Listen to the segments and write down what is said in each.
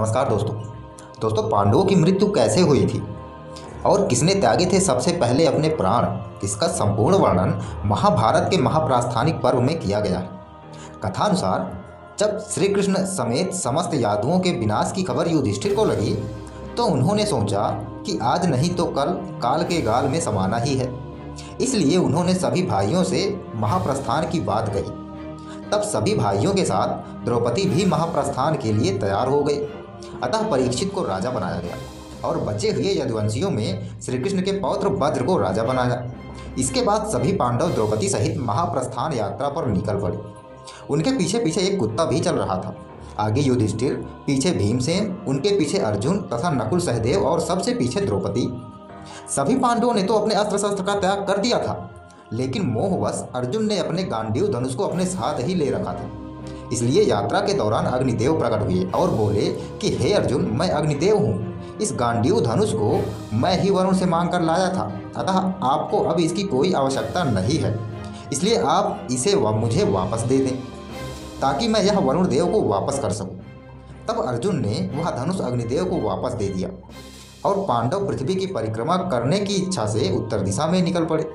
नमस्कार दोस्तों पांडवों की मृत्यु कैसे हुई थी और किसने त्यागे थे सबसे पहले अपने प्राण। इसका संपूर्ण वर्णन महाभारत के महाप्रास्थानिक पर्व में किया गया है। कथानुसार जब श्री कृष्ण समेत समस्त यादवों के विनाश की खबर युधिष्ठिर को लगी तो उन्होंने सोचा कि आज नहीं तो कल काल के गाल में समाना ही है। इसलिए उन्होंने सभी भाइयों से महाप्रस्थान की बात कही। तब सभी भाइयों के साथ द्रौपदी भी महाप्रस्थान के लिए तैयार हो गई। अतः परीक्षित को राजा बनाया गया और बचे हुए यदुवंशियों में श्री कृष्ण के पौत्र भद्र को राजा बनाया। इसके बाद सभी पांडव द्रौपदी सहित महाप्रस्थान यात्रा पर निकल पड़े। उनके पीछे पीछे एक कुत्ता भी चल रहा था। आगे युधिष्ठिर, पीछे भीमसेन, उनके पीछे अर्जुन तथा नकुल सहदेव और सबसे पीछे द्रौपदी। सभी पांडवों ने तो अपने अस्त्र शस्त्र का त्याग कर दिया था, लेकिन मोहवश अर्जुन ने अपने गांडीव धनुष को अपने साथ ही ले रखा था। इसलिए यात्रा के दौरान अग्निदेव प्रकट हुए और बोले कि हे अर्जुन, मैं अग्निदेव हूँ। इस गांडीव धनुष को मैं ही वरुण से मांग कर लाया था, अतः आपको अब इसकी कोई आवश्यकता नहीं है। इसलिए आप इसे मुझे वापस दे दें ताकि मैं यह वरुण देव को वापस कर सकूं। तब अर्जुन ने वह धनुष अग्निदेव को वापस दे दिया और पांडव पृथ्वी की परिक्रमा करने की इच्छा से उत्तर दिशा में निकल पड़े।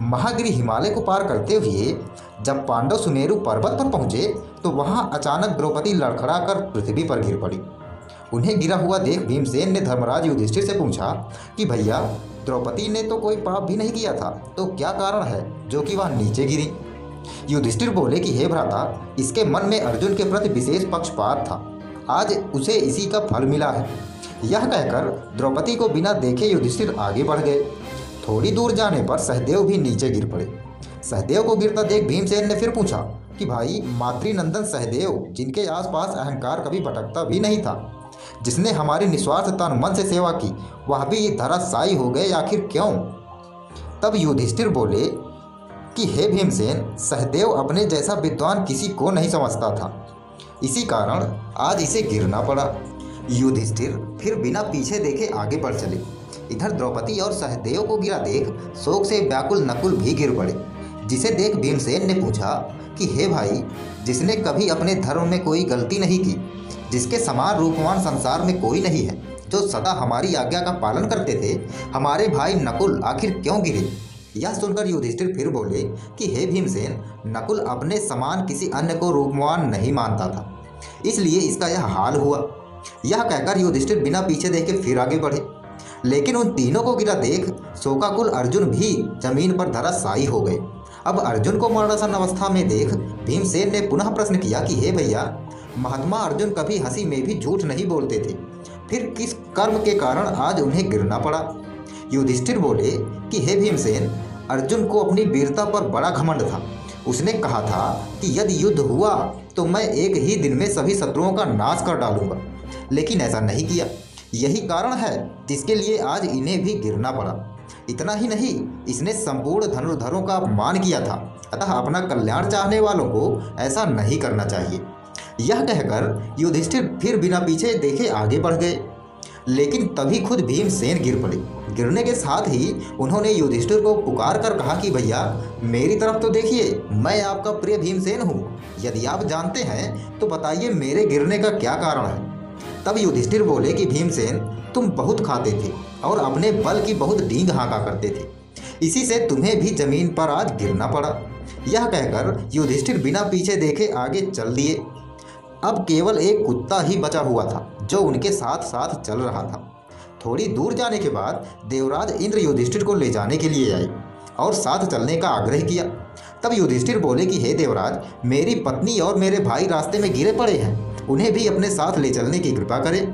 महागिरी हिमालय को पार करते हुए जब पांडव सुमेरु पर्वत पर पहुंचे तो वहां अचानक द्रौपदी लड़खड़ा कर पृथ्वी पर गिर पड़ी। उन्हें गिरा हुआ देख भीमसेन ने धर्मराज युधिष्ठिर से पूछा कि भैया, द्रौपदी ने तो कोई पाप भी नहीं किया था, तो क्या कारण है जो कि वह नीचे गिरी। युधिष्ठिर बोले कि हे भ्राता, इसके मन में अर्जुन के प्रति विशेष पक्षपात था। आज उसे इसी का फल मिला है। यह कहकर द्रौपदी को बिना देखे युधिष्ठिर आगे बढ़ गए। थोड़ी दूर जाने पर सहदेव भी नीचे गिर पड़े। सहदेव को गिरता देख भीमसेन ने फिर पूछा कि भाई, मातृनंदन सहदेव, जिनके आसपास अहंकार कभी भटकता भी नहीं था, जिसने हमारी निस्वार्थ तन मन से सेवा की, वह भी धराशायी हो गए, आखिर क्यों। तब युधिष्ठिर बोले कि हे भीमसेन, सहदेव अपने जैसा विद्वान किसी को नहीं समझता था, इसी कारण आज इसे गिरना पड़ा। युधिष्ठिर फिर बिना पीछे देखे आगे बढ़ चले। इधर द्रौपदी और सहदेव को गिरा देख शोक से व्याकुल नकुल भी गिर पड़े, जिसे देख भीमसेन ने पूछा कि हे भाई, जिसने कभी अपने धर्म में कोई गलती नहीं की, जिसके समान रूपवान संसार में कोई नहीं है, जो सदा हमारी आज्ञा का पालन करते थे, हमारे भाई नकुल आखिर क्यों गिरे। यह सुनकर युधिष्ठिर फिर बोले कि हे भीमसेन, नकुल अपने समान किसी अन्य को रूपवान नहीं मानता था, इसलिए इसका यह हाल हुआ। यह कहकर युधिष्ठिर बिना पीछे देखे फिर आगे बढ़े, लेकिन उन तीनों को गिरा देख शोकाकुल अर्जुन भी जमीन पर धराशायी हो गए। अब अर्जुन को मरणासन अवस्था में देख भीमसेन ने पुनः प्रश्न किया कि हे भैया, महात्मा अर्जुन कभी हंसी में भी झूठ नहीं बोलते थे, फिर किस कर्म के कारण आज उन्हें गिरना पड़ा। युधिष्ठिर बोले कि हे भीमसेन, अर्जुन को अपनी वीरता पर बड़ा घमंड था। उसने कहा था कि यदि युद्ध हुआ तो मैं एक ही दिन में सभी शत्रुओं का नाश कर डालूंगा, लेकिन ऐसा नहीं किया। यही कारण है जिसके लिए आज इन्हें भी गिरना पड़ा। इतना ही नहीं, इसने संपूर्ण धनुर्धरों का अपमान किया था, अतः अपना कल्याण चाहने वालों को ऐसा नहीं करना चाहिए। यह कहकर युधिष्ठिर फिर बिना पीछे देखे आगे बढ़ गए, लेकिन तभी खुद भीमसेन गिर पड़े। गिरने के साथ ही उन्होंने युधिष्ठिर को पुकार कर कहा कि भैया, मेरी तरफ तो देखिए, मैं आपका प्रिय भीमसेन हूँ। यदि आप जानते हैं तो बताइए मेरे गिरने का क्या कारण है। तब युधिष्ठिर बोले कि भीमसेन, तुम बहुत खाते थे और अपने बल की बहुत डींग हाँका करते थे, इसी से तुम्हें भी जमीन पर आज गिरना पड़ा। यह कहकर युधिष्ठिर बिना पीछे देखे आगे चल दिए। अब केवल एक कुत्ता ही बचा हुआ था जो उनके साथ साथ चल रहा था। थोड़ी दूर जाने के बाद देवराज इंद्र युधिष्ठिर को ले जाने के लिए आए और साथ चलने का आग्रह किया। तब युधिष्ठिर बोले कि हे देवराज, मेरी पत्नी और मेरे भाई रास्ते में गिरे पड़े हैं, उन्हें भी अपने साथ ले चलने की कृपा करें।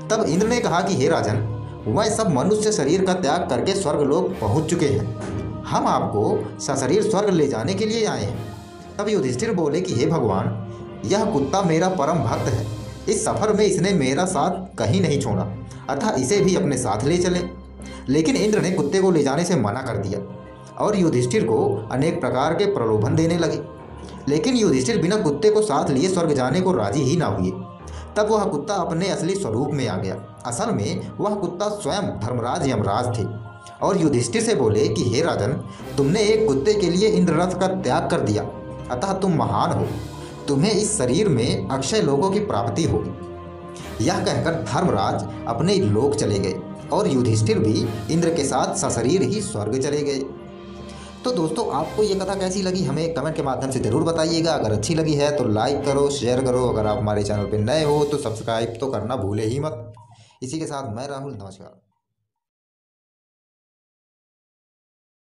तब इंद्र ने कहा कि हे राजन, वह सब मनुष्य शरीर का त्याग करके स्वर्गलोक पहुंच चुके हैं, हम आपको सशरीर स्वर्ग ले जाने के लिए आए हैं। तब युधिष्ठिर बोले कि हे भगवान, यह कुत्ता मेरा परम भक्त है, इस सफर में इसने मेरा साथ कहीं नहीं छोड़ा, अतः इसे भी अपने साथ ले चले। लेकिन इंद्र ने कुत्ते को ले जाने से मना कर दिया और युधिष्ठिर को अनेक प्रकार के प्रलोभन देने लगे, लेकिन युधिष्ठिर बिना कुत्ते को साथ लिए स्वर्ग जाने को राजी ही ना हुए। तब वह कुत्ता अपने असली स्वरूप में आ गया। असल में वह कुत्ता स्वयं धर्मराज यमराज थे और युधिष्ठिर से बोले कि हे राजन, तुमने एक कुत्ते के लिए इंद्ररथ का त्याग कर दिया, अतः तुम महान हो, तुम्हें इस शरीर में अक्षय लोकों की प्राप्ति होगी। यह कहकर धर्मराज अपने लोक चले गए और युधिष्ठिर भी इंद्र के साथ सशरीर ही स्वर्ग चले गए। तो दोस्तों, आपको ये कथा कैसी लगी हमें कमेंट के माध्यम से ज़रूर बताइएगा। अगर अच्छी लगी है तो लाइक करो, शेयर करो। अगर आप हमारे चैनल पर नए हो तो सब्सक्राइब तो करना भूले ही मत। इसी के साथ मैं राहुल, नमस्कार।